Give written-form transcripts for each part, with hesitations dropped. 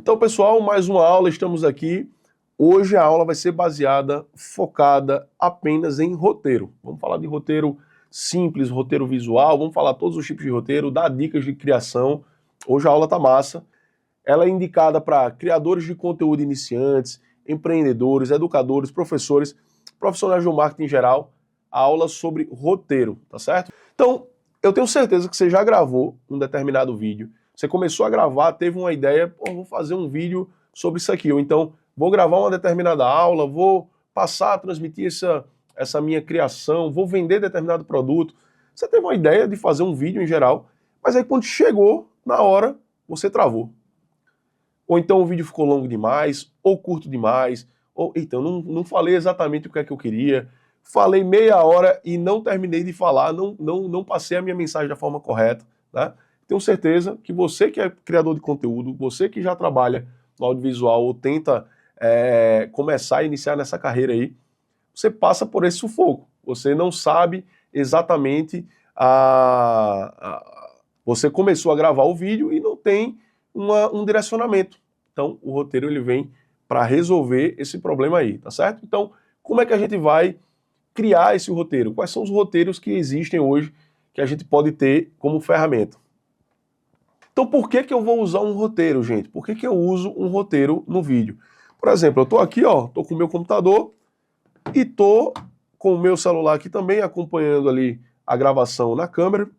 Então, pessoal, mais uma aula, estamos aqui. Hoje a aula vai ser baseada, focada apenas em roteiro. Vamos falar de roteiro simples, roteiro visual, vamos falar todos os tipos de roteiro, dar dicas de criação. Hoje a aula tá massa. Ela é indicada para criadores de conteúdo iniciantes, empreendedores, educadores, professores, profissionais do marketing em geral. A aula sobre roteiro, tá certo? Então, eu tenho certeza que você já gravou um determinado vídeo. Você começou a gravar, teve uma ideia, vou fazer um vídeo sobre isso aqui, ou então vou gravar uma determinada aula, vou passar a transmitir essa minha criação, vou vender determinado produto. Você teve uma ideia de fazer um vídeo em geral, mas aí quando chegou na hora, você travou. Ou então o vídeo ficou longo demais, ou curto demais, ou então não falei exatamente o que é que eu queria, falei meia hora e não terminei de falar, não passei a minha mensagem da forma correta, né? Tenho certeza que você que é criador de conteúdo, você que já trabalha no audiovisual ou tenta começar a iniciar nessa carreira aí, você passa por esse sufoco. Você não sabe exatamente você começou a gravar o vídeo e não tem um direcionamento. Então, o roteiro ele vem para resolver esse problema aí, tá certo? Então, como é que a gente vai criar esse roteiro? Quais são os roteiros que existem hoje que a gente pode ter como ferramenta? Então, por que eu vou usar um roteiro, gente? Por que eu uso um roteiro no vídeo? Por exemplo, eu estou aqui, estou com o meu computador e estou com o meu celular aqui também, acompanhando ali a gravação na câmera.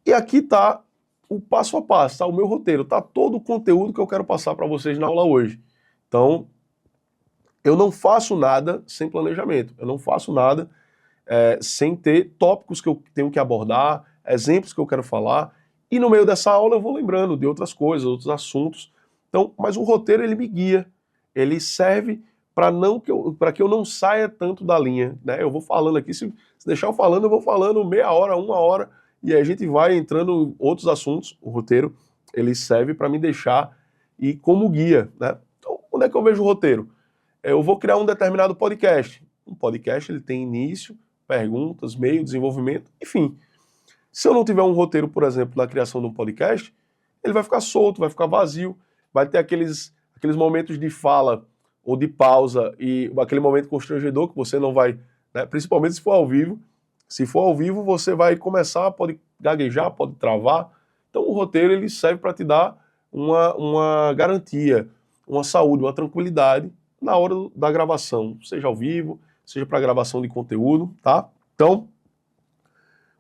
E aqui está o passo a passo, tá? O meu roteiro, tá todo o conteúdo que eu quero passar para vocês na aula hoje. Então, eu não faço nada sem planejamento, eu não faço nada sem ter tópicos que eu tenho que abordar, exemplos que eu quero falar, e no meio dessa aula eu vou lembrando de outras coisas, outros assuntos. Então, mas o roteiro ele me guia, ele serve para que eu não saia tanto da linha, né? Eu vou falando aqui, se deixar eu falando, eu vou falando meia hora, uma hora, e aí a gente vai entrando em outros assuntos. O roteiro ele serve para me deixar e como guia, né? Então, onde é que eu vejo o roteiro? Eu vou criar um determinado podcast. Um podcast ele tem início, perguntas, meio, desenvolvimento, enfim. Se eu não tiver um roteiro, por exemplo, na criação de um podcast, ele vai ficar solto, vai ficar vazio, vai ter aqueles momentos de fala ou de pausa e aquele momento constrangedor que você não vai, né, principalmente se for ao vivo. Se for ao vivo, você vai começar, pode gaguejar, pode travar. Então o roteiro ele serve para te dar uma garantia, uma saúde, uma tranquilidade na hora da gravação, seja ao vivo, seja para gravação de conteúdo, tá? Então,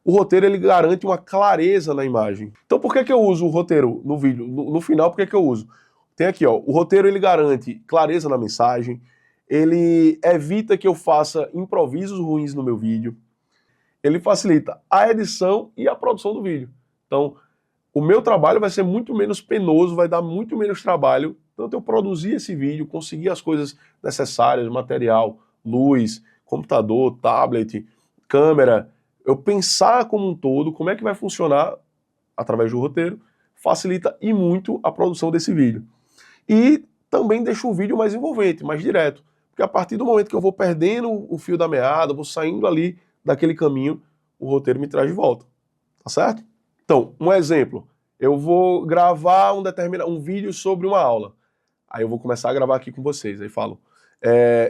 o roteiro ele garante uma clareza na imagem. Então por que eu uso o roteiro no vídeo? No final, por que eu uso? Tem aqui, o roteiro ele garante clareza na mensagem, ele evita que eu faça improvisos ruins no meu vídeo, ele facilita a edição e a produção do vídeo. Então, o meu trabalho vai ser muito menos penoso, vai dar muito menos trabalho, tanto eu produzir esse vídeo, conseguir as coisas necessárias, material, luz, computador, tablet, câmera, eu pensar como um todo, como é que vai funcionar através do roteiro, facilita e muito a produção desse vídeo. E também deixa o vídeo mais envolvente, mais direto, porque a partir do momento que eu vou perdendo o fio da meada, vou saindo ali daquele caminho, o roteiro me traz de volta, tá certo? Então, um exemplo, eu vou gravar um vídeo sobre uma aula, aí eu vou começar a gravar aqui com vocês, aí falo,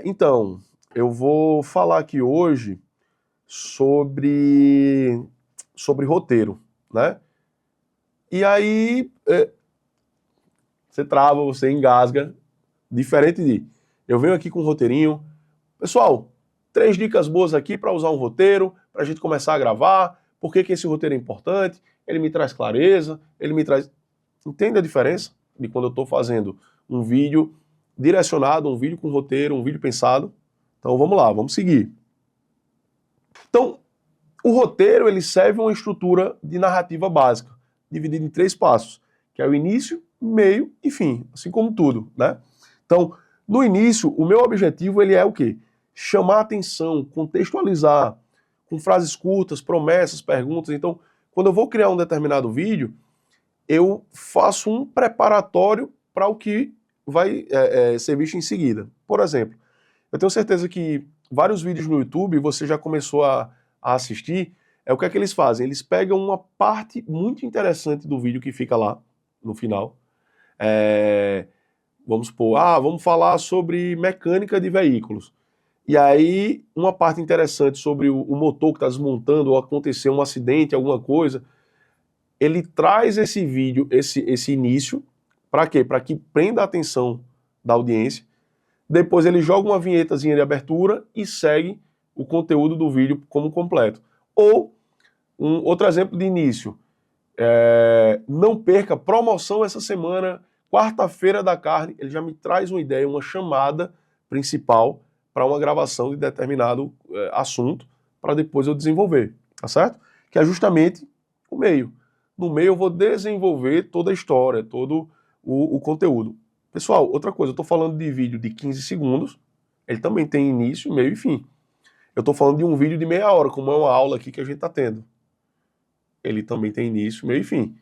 então, eu vou falar aqui hoje sobre roteiro, né? E aí você trava, você engasga, diferente de eu venho aqui com um roteirinho. Pessoal, 3 dicas boas aqui para usar um roteiro, para a gente começar a gravar, por que esse roteiro é importante, ele me traz clareza, ele me traz... Entende a diferença de quando eu estou fazendo um vídeo direcionado, um vídeo com roteiro, um vídeo pensado? Então vamos lá, vamos seguir. Então, o roteiro ele serve uma estrutura de narrativa básica, dividida em 3 passos, que é o início, meio e fim, assim como tudo, né? Então, no início, o meu objetivo ele é o quê? Chamar atenção, contextualizar, com frases curtas, promessas, perguntas. Então, quando eu vou criar um determinado vídeo, eu faço um preparatório para o que vai ser visto em seguida. Por exemplo, eu tenho certeza que vários vídeos no YouTube você já começou a assistir, o que é que eles fazem? Eles pegam uma parte muito interessante do vídeo que fica lá no final, Vamos supor, vamos falar sobre mecânica de veículos. E aí, uma parte interessante sobre o motor que está desmontando, ou aconteceu um acidente, alguma coisa, ele traz esse vídeo, esse início, para quê? Para que prenda a atenção da audiência. Depois ele joga uma vinhetazinha de abertura e segue o conteúdo do vídeo como completo. Ou, outro exemplo de início, não perca promoção essa semana, quarta-feira da carne, ele já me traz uma ideia, uma chamada principal para uma gravação de determinado assunto, para depois eu desenvolver, tá certo? Que é justamente o meio. No meio eu vou desenvolver toda a história, todo o conteúdo. Pessoal, outra coisa, eu estou falando de vídeo de 15 segundos, ele também tem início, meio e fim. Eu estou falando de um vídeo de meia hora, como é uma aula aqui que a gente está tendo. Ele também tem início, meio e fim.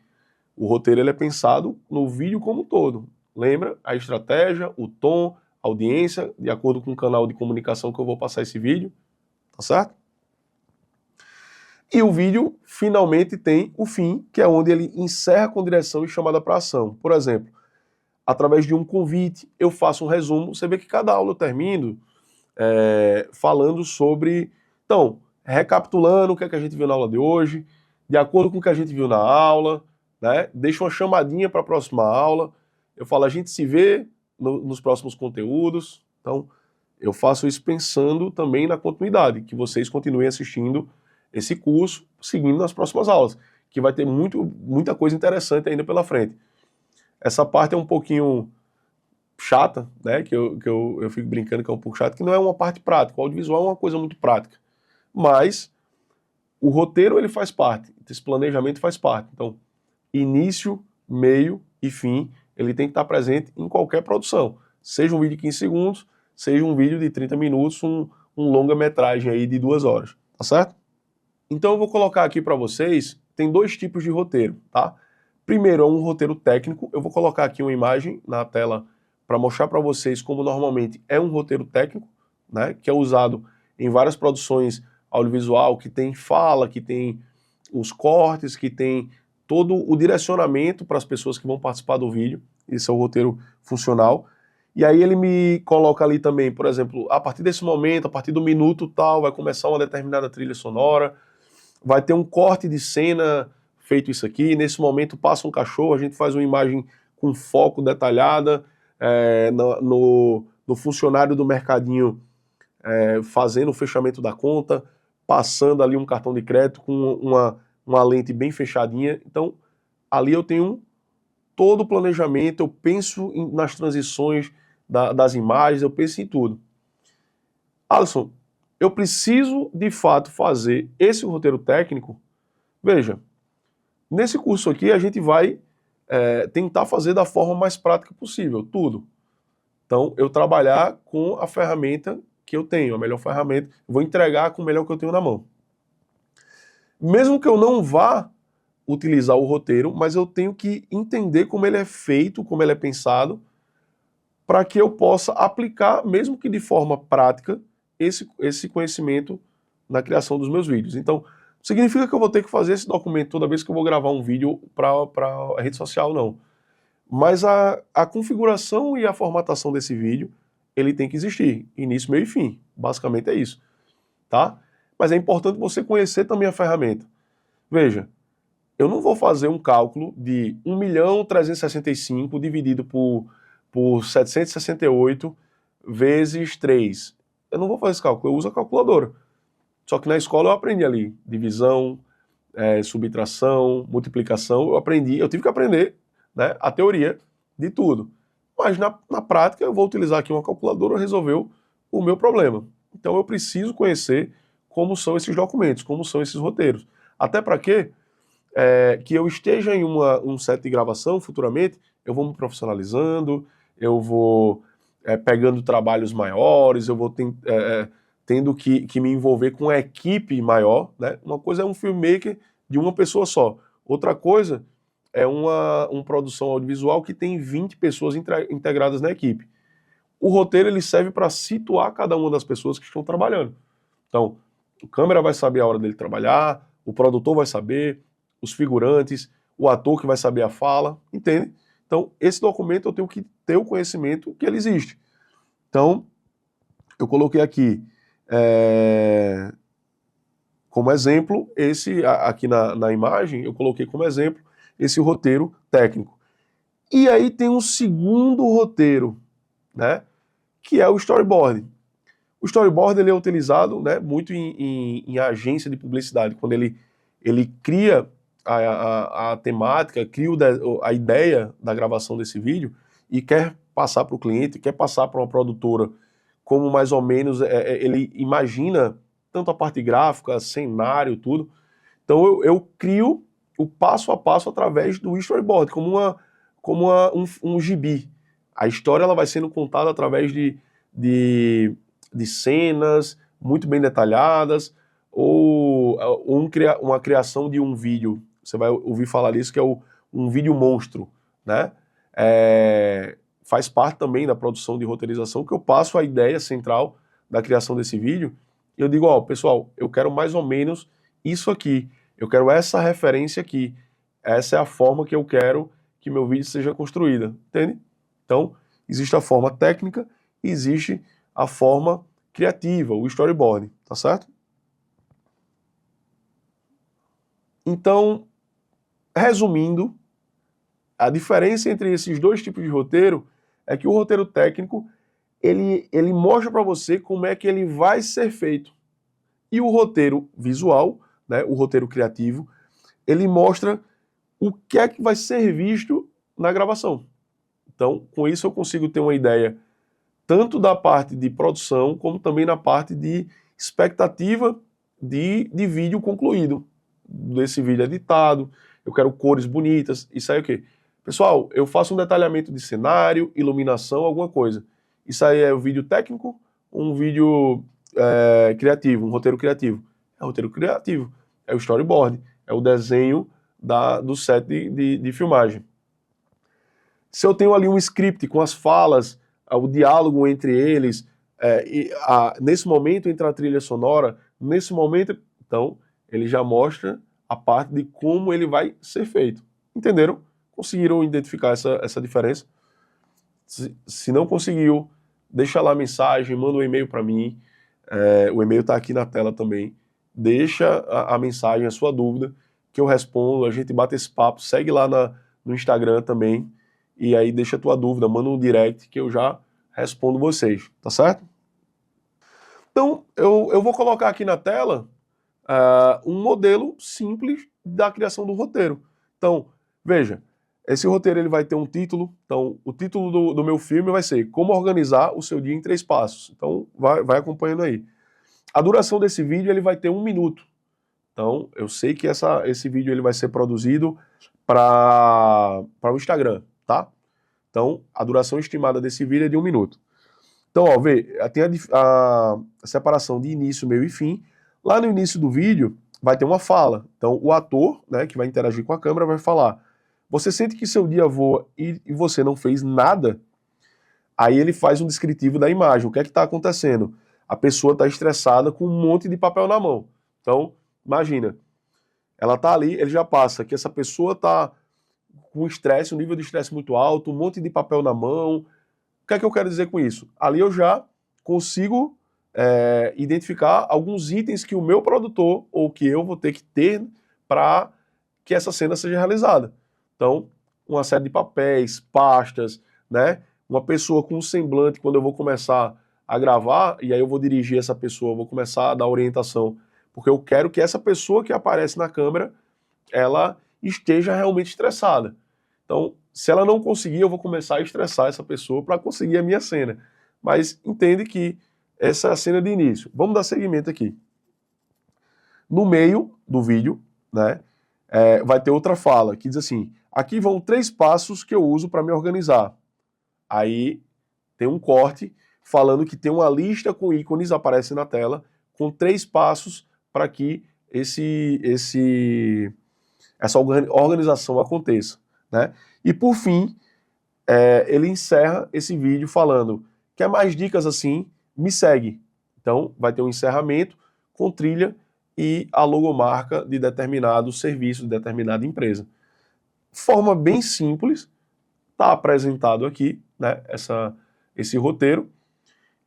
O roteiro ele é pensado no vídeo como um todo. Lembra? A estratégia, o tom, a audiência, de acordo com o canal de comunicação que eu vou passar esse vídeo. Tá certo? E o vídeo finalmente tem o fim, que é onde ele encerra com direção e chamada para ação. Por exemplo, através de um convite, eu faço um resumo. Você vê que cada aula eu termino falando sobre... Então, recapitulando o que é que a gente viu na aula de hoje, de acordo com o que a gente viu na aula, né? Deixo uma chamadinha para a próxima aula. Eu falo, a gente se vê nos próximos conteúdos. Então, eu faço isso pensando também na continuidade, que vocês continuem assistindo esse curso, seguindo nas próximas aulas, que vai ter muita coisa interessante ainda pela frente. Essa parte é um pouquinho chata, né, que eu fico brincando que é um pouco chato, que não é uma parte prática. O audiovisual é uma coisa muito prática. Mas o roteiro ele faz parte, esse planejamento faz parte. Então, início, meio e fim, ele tem que estar presente em qualquer produção. Seja um vídeo de 15 segundos, seja um vídeo de 30 minutos, um longa-metragem aí de 2 horas, tá certo? Então eu vou colocar aqui para vocês, tem 2 tipos de roteiro, tá? Primeiro é um roteiro técnico, eu vou colocar aqui uma imagem na tela para mostrar para vocês como normalmente é um roteiro técnico, né, que é usado em várias produções audiovisual, que tem fala, que tem os cortes, que tem todo o direcionamento para as pessoas que vão participar do vídeo. Esse é o roteiro funcional. E aí ele me coloca ali também, por exemplo, a partir desse momento, a partir do minuto tal, vai começar uma determinada trilha sonora, vai ter um corte de cena feito isso aqui, nesse momento passa um cachorro, a gente faz uma imagem com foco detalhada no funcionário do mercadinho fazendo o fechamento da conta, passando ali um cartão de crédito com uma lente bem fechadinha. Então, ali eu tenho todo o planejamento, eu penso nas transições das imagens, eu penso em tudo. Alisson, eu preciso de fato fazer esse roteiro técnico. Veja, nesse curso aqui a gente vai tentar fazer da forma mais prática possível, tudo. Então, eu trabalhar com a ferramenta que eu tenho, a melhor ferramenta, vou entregar com o melhor que eu tenho na mão. Mesmo que eu não vá utilizar o roteiro, mas eu tenho que entender como ele é feito, como ele é pensado, para que eu possa aplicar, mesmo que de forma prática, esse conhecimento na criação dos meus vídeos. Então, significa que eu vou ter que fazer esse documento toda vez que eu vou gravar um vídeo para a rede social, não. Mas a configuração e a formatação desse vídeo, ele tem que existir, início, meio e fim. Basicamente é isso, tá? Mas é importante você conhecer também a ferramenta. Veja, eu não vou fazer um cálculo de 1.365.000 dividido por 768 vezes 3. Eu não vou fazer esse cálculo, eu uso a calculadora. Só que na escola eu aprendi ali divisão, subtração, multiplicação, eu tive que aprender, né, a teoria de tudo. Mas na prática eu vou utilizar aqui uma calculadora, resolveu o meu problema. Então eu preciso conhecer como são esses documentos, como são esses roteiros. Até para quê? Que eu esteja em um set de gravação futuramente, eu vou me profissionalizando, eu vou pegando trabalhos maiores, eu vou tendo que me envolver com uma equipe maior, né? Uma coisa é um filmmaker de uma pessoa só, outra coisa é uma produção audiovisual que tem 20 pessoas integradas na equipe. O roteiro ele serve para situar cada uma das pessoas que estão trabalhando. Então, o câmera vai saber a hora dele trabalhar, o produtor vai saber, os figurantes, o ator que vai saber a fala, entende? Então, esse documento eu tenho que ter o conhecimento que ele existe. Então, eu coloquei aqui como exemplo, aqui na imagem, eu coloquei como exemplo esse roteiro técnico. E aí tem um segundo roteiro, né, que é o storyboard. O storyboard ele é utilizado, né, muito em agência de publicidade, quando ele cria a temática, cria a ideia da gravação desse vídeo e quer passar para o cliente, quer passar para uma produtora, como mais ou menos ele imagina tanto a parte gráfica, cenário, tudo. Então eu crio o passo a passo através do storyboard, como um gibi. A história ela vai sendo contada através de cenas muito bem detalhadas, ou uma criação de um vídeo. Você vai ouvir falar disso, que é um vídeo monstro, né? Faz parte também da produção de roteirização, que eu passo a ideia central da criação desse vídeo, e eu digo, ó, pessoal, eu quero mais ou menos isso aqui, eu quero essa referência aqui, essa é a forma que eu quero que meu vídeo seja construída, entende? Então, existe a forma técnica e existe a forma criativa, o storyboard, tá certo? Então, resumindo, a diferença entre esses dois tipos de roteiro é que o roteiro técnico, ele mostra para você como é que ele vai ser feito. E o roteiro visual, né, o roteiro criativo, ele mostra o que é que vai ser visto na gravação. Então, com isso eu consigo ter uma ideia tanto da parte de produção, como também na parte de expectativa de vídeo concluído, desse vídeo editado, eu quero cores bonitas, isso aí é o quê? Pessoal, eu faço um detalhamento de cenário, iluminação, alguma coisa. Isso aí é o vídeo técnico, um vídeo criativo, um roteiro criativo. É o roteiro criativo, é o storyboard, é o desenho do set de filmagem. Se eu tenho ali um script com as falas, o diálogo entre eles, nesse momento entra a trilha sonora, nesse momento, então, ele já mostra a parte de como ele vai ser feito. Entenderam? Conseguiram identificar essa diferença? Se não conseguiu, deixa lá a mensagem, manda um e-mail para mim, o e-mail está aqui na tela também, deixa a mensagem, a sua dúvida, que eu respondo, a gente bate esse papo, segue lá no Instagram também, e aí deixa a tua dúvida, manda um direct que eu já respondo vocês, tá certo? Então, eu vou colocar aqui na tela um modelo simples da criação do roteiro. Então, veja, esse roteiro ele vai ter um título. Então, o título do meu filme vai ser Como Organizar o Seu Dia em 3 Passos. Então, vai acompanhando aí. A duração desse vídeo ele vai ter 1 minuto. Então, eu sei que esse vídeo ele vai ser produzido para o Instagram, tá? Então, a duração estimada desse vídeo é de 1 minuto. Então, ó, vê, tem a separação de início, meio e fim. Lá no início do vídeo vai ter uma fala. Então, o ator, né, que vai interagir com a câmera, vai falar: você sente que seu dia voa e você não fez nada? Aí ele faz um descritivo da imagem. O que é que está acontecendo? A pessoa está estressada com um monte de papel na mão. Então, imagina, ela está ali, ele já passa que essa pessoa está com estresse, um nível de estresse muito alto, um monte de papel na mão. O que é que eu quero dizer com isso? Ali eu já consigo identificar alguns itens que o meu produtor ou que eu vou ter que ter para que essa cena seja realizada. Então, uma série de papéis, pastas, né? Uma pessoa com um semblante, quando eu vou começar a gravar, e aí eu vou dirigir essa pessoa, vou começar a dar orientação, porque eu quero que essa pessoa que aparece na câmera, ela esteja realmente estressada. Então, se ela não conseguir, eu vou começar a estressar essa pessoa para conseguir a minha cena. Mas entende que essa é a cena de início. Vamos dar seguimento aqui. No meio do vídeo, né, vai ter outra fala que diz assim: aqui vão 3 passos que eu uso para me organizar. Aí tem um corte falando que tem uma lista com ícones, aparece na tela, com 3 passos para que essa organização aconteça, né? E por fim, ele encerra esse vídeo falando: quer mais dicas assim? Me segue. Então vai ter um encerramento com trilha e a logomarca de determinado serviço, de determinada empresa. Forma bem simples, Está apresentado aqui, né, esse roteiro.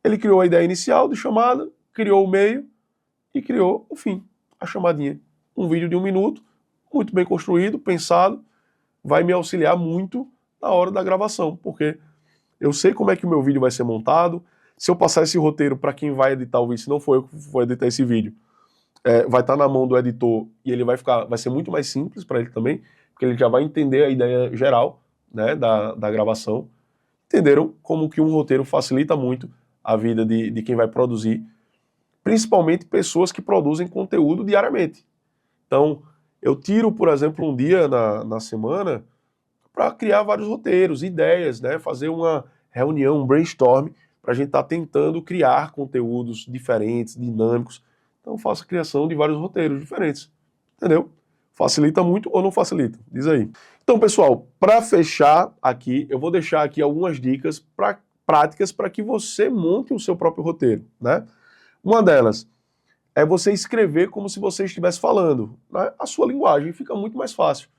Ele criou a ideia inicial de chamada, criou o meio e criou o fim, a chamadinha. Um vídeo de 1 minuto, muito bem construído, pensado, vai me auxiliar muito na hora da gravação, porque eu sei como é que o meu vídeo vai ser montado. Se eu passar esse roteiro para quem vai editar o vídeo, se não for eu que vou editar esse vídeo, vai estar na mão do editor e ele vai ser muito mais simples para ele também, porque ele já vai entender a ideia geral, né, da gravação. Entenderam como que um roteiro facilita muito a vida de quem vai produzir, principalmente pessoas que produzem conteúdo diariamente. Então, eu tiro, por exemplo, um dia na semana para criar vários roteiros, ideias, né, fazer uma reunião, um brainstorm, para a gente estar tentando criar conteúdos diferentes, dinâmicos. Então, faço a criação de vários roteiros diferentes, entendeu? Facilita muito ou não facilita? Diz aí. Então, pessoal, para fechar aqui, eu vou deixar aqui algumas dicas práticas para que você monte o seu próprio roteiro, né? Uma delas é você escrever como se você estivesse falando, né? A sua linguagem fica muito mais fácil.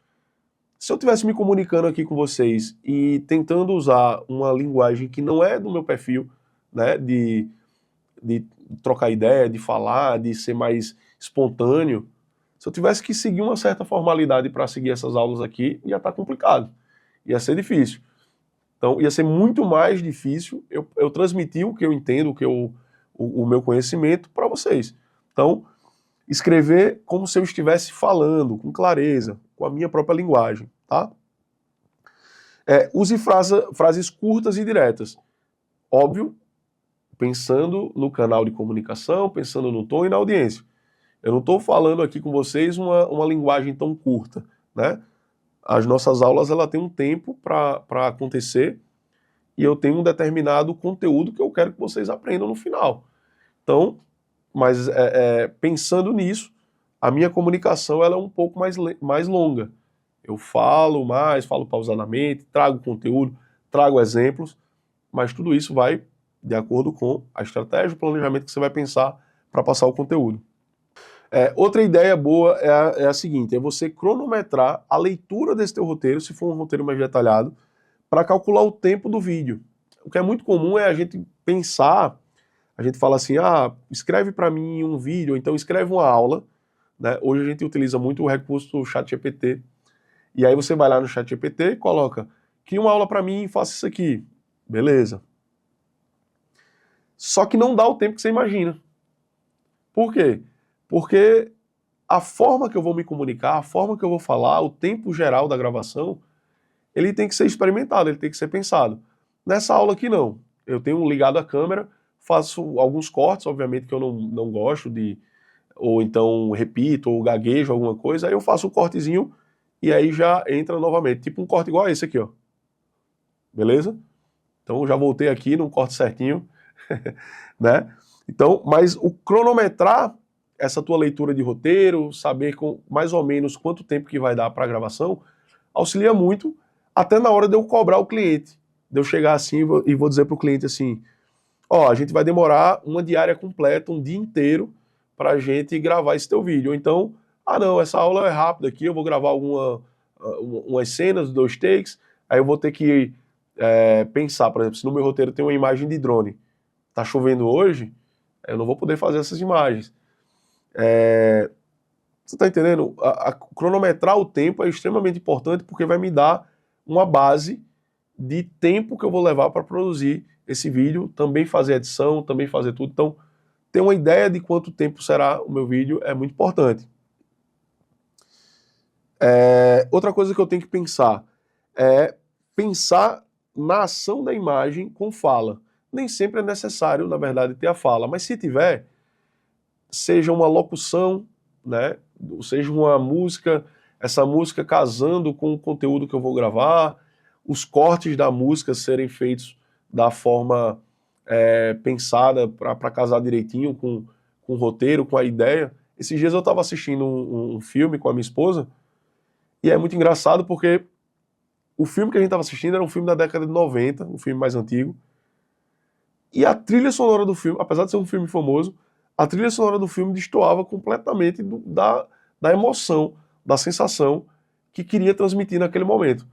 Se eu estivesse me comunicando aqui com vocês e tentando usar uma linguagem que não é do meu perfil, né, de trocar ideia, de falar, de ser mais espontâneo, se eu tivesse que seguir uma certa formalidade para seguir essas aulas aqui, ia estar complicado, ia ser difícil. Então, ia ser muito mais difícil eu transmitir o que eu entendo, o meu conhecimento para vocês. Então, escrever como se eu estivesse falando, com clareza, com a minha própria linguagem, tá? Use frases curtas e diretas. Óbvio, pensando no canal de comunicação, pensando no tom e na audiência. Eu não estou falando aqui com vocês uma linguagem tão curta, né? As nossas aulas, ela tem um tempo para acontecer e eu tenho um determinado conteúdo que eu quero que vocês aprendam no final. Então, mas pensando nisso, a minha comunicação ela é um pouco mais longa. Eu falo mais, falo pausadamente, trago conteúdo, trago exemplos, mas tudo isso vai de acordo com a estratégia, o planejamento que você vai pensar para passar o conteúdo. Outra ideia boa é a seguinte, é você cronometrar a leitura desse teu roteiro, se for um roteiro mais detalhado, para calcular o tempo do vídeo. O que é muito comum é a gente pensar, a gente fala assim, escreve para mim um vídeo, ou então escreve uma aula, né? Hoje a gente utiliza muito o recurso do ChatGPT, e aí você vai lá no ChatGPT e coloca, cria uma aula para mim e faça isso aqui. Beleza. Só que não dá o tempo que você imagina. Por quê? Porque a forma que eu vou me comunicar, a forma que eu vou falar, o tempo geral da gravação, ele tem que ser experimentado, ele tem que ser pensado. Nessa aula aqui não. Eu tenho ligado a câmera, faço alguns cortes, obviamente que eu não gosto de, ou então repito, ou gaguejo alguma coisa, aí eu faço um cortezinho e aí já entra novamente. Tipo um corte igual a esse aqui, ó. Beleza? Então já voltei aqui num corte certinho, né? Então, mas o cronometrar essa tua leitura de roteiro, saber mais ou menos quanto tempo que vai dar para a gravação, auxilia muito, até na hora de eu cobrar o cliente. De eu chegar assim e vou dizer para o cliente assim, a gente vai demorar uma diária completa, um dia inteiro, para a gente gravar esse teu vídeo. Ou então, não, essa aula é rápida aqui, eu vou gravar umas cenas, 2 takes, aí eu vou ter que pensar, por exemplo, se no meu roteiro tem uma imagem de drone, tá chovendo hoje, eu não vou poder fazer essas imagens. Você está entendendo? Cronometrar o tempo é extremamente importante porque vai me dar uma base de tempo que eu vou levar para produzir esse vídeo, também fazer edição, também fazer tudo. Então, ter uma ideia de quanto tempo será o meu vídeo é muito importante. Outra coisa que eu tenho que pensar é pensar na ação da imagem com fala. Nem sempre é necessário, na verdade, ter a fala, mas se tiver, seja uma locução, né? Seja uma música, essa música casando com o conteúdo que eu vou gravar, os cortes da música serem feitos da forma pensada para casar direitinho com o roteiro, com a ideia. Esses dias eu estava assistindo um filme com a minha esposa e é muito engraçado porque o filme que a gente estava assistindo era um filme da década de 90, um filme mais antigo, e a trilha sonora do filme, apesar de ser um filme famoso, a trilha sonora do filme destoava completamente da emoção, da sensação que queria transmitir naquele momento.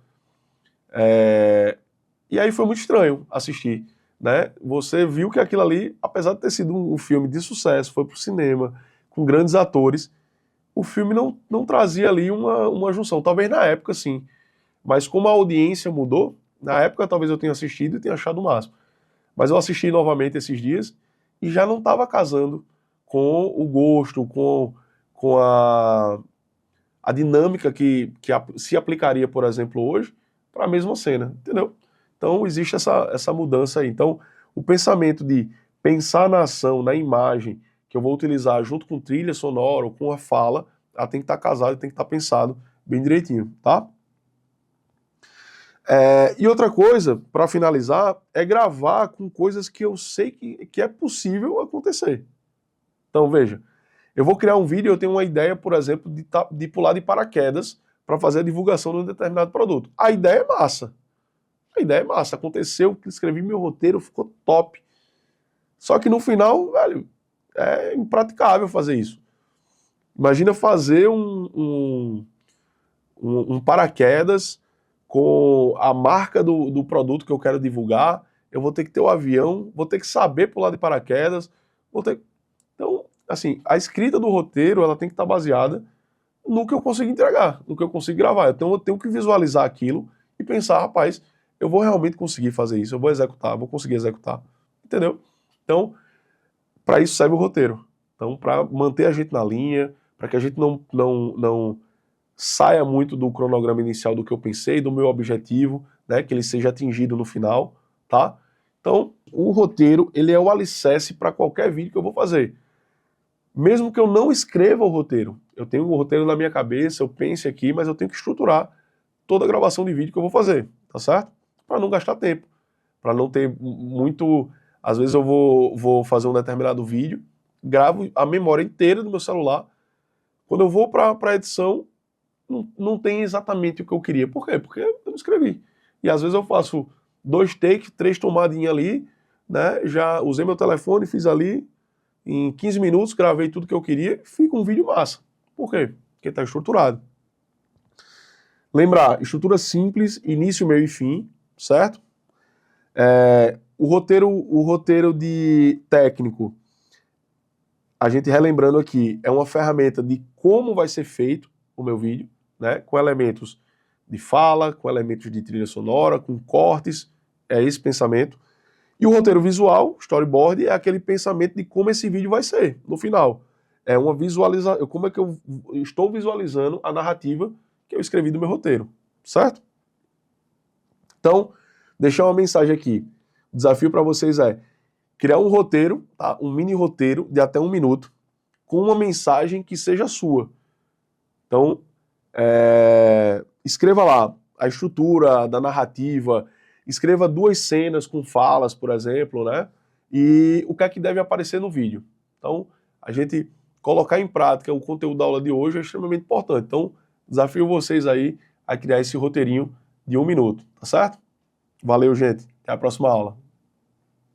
E aí foi muito estranho assistir, né? Você viu que aquilo ali, apesar de ter sido um filme de sucesso, foi pro cinema, com grandes atores, o filme não trazia ali uma junção. Talvez na época, sim. Mas como a audiência mudou, na época talvez eu tenha assistido e tenha achado o máximo. Mas eu assisti novamente esses dias e já não estava casando com o gosto, com a dinâmica que se aplicaria, por exemplo, hoje, para a mesma cena, entendeu? Então existe essa mudança aí. Então o pensamento de pensar na ação, na imagem, que eu vou utilizar junto com trilha sonora ou com a fala, ela tem que estar casada, tem que estar pensado bem direitinho, tá? E outra coisa, para finalizar, é gravar com coisas que eu sei que é possível acontecer. Então, veja, eu vou criar um vídeo, eu tenho uma ideia, por exemplo, de pular de paraquedas para fazer a divulgação de um determinado produto. A ideia é massa. A ideia é massa. Aconteceu, escrevi meu roteiro, ficou top. Só que no final, velho, é impraticável fazer isso. Imagina fazer um paraquedas com a marca do produto que eu quero divulgar, eu vou ter que ter o avião, vou ter que saber pular de paraquedas, Então, assim, a escrita do roteiro, ela tem que estar baseada no que eu consigo entregar, no que eu consigo gravar. Então eu tenho que visualizar aquilo e pensar, rapaz, eu vou realmente conseguir fazer isso, eu vou executar, vou conseguir executar, entendeu? Então, para isso serve o roteiro. Então, para manter a gente na linha, para que a gente não saia muito do cronograma inicial do que eu pensei, do meu objetivo, né, que ele seja atingido no final, tá? Então, o roteiro, ele é o alicerce para qualquer vídeo que eu vou fazer. Mesmo que eu não escreva o roteiro, eu tenho o roteiro na minha cabeça, eu pense aqui, mas eu tenho que estruturar toda a gravação de vídeo que eu vou fazer, tá certo? Para não gastar tempo, para não ter muito... Às vezes eu vou fazer um determinado vídeo, gravo a memória inteira do meu celular, quando eu vou para a edição, não tem exatamente o que eu queria. Por quê? Porque eu não escrevi. E às vezes eu faço 2 takes, 3 tomadinhas ali, né? Já usei meu telefone, fiz ali, em 15 minutos, gravei tudo que eu queria, fica um vídeo massa. Por quê? Porque está estruturado. Lembrar, estrutura simples, início, meio e fim, certo? O roteiro de técnico, a gente relembrando aqui, é uma ferramenta de como vai ser feito o meu vídeo, né? Com elementos de fala, com elementos de trilha sonora, com cortes, é esse pensamento. E o roteiro visual, storyboard, é aquele pensamento de como esse vídeo vai ser no final. É uma visualização, como é que eu estou visualizando a narrativa que eu escrevi do meu roteiro, certo? Então, deixar uma mensagem aqui. O desafio para vocês é criar um roteiro, tá? Um mini roteiro de até 1 minuto, com uma mensagem que seja sua. Então, escreva lá a estrutura da narrativa, escreva 2 cenas com falas, por exemplo, né? E o que é que deve aparecer no vídeo. Então, a gente colocar em prática o conteúdo da aula de hoje é extremamente importante. Então, desafio vocês aí a criar esse roteirinho de 1 minuto, tá certo? Valeu, gente. Até a próxima aula.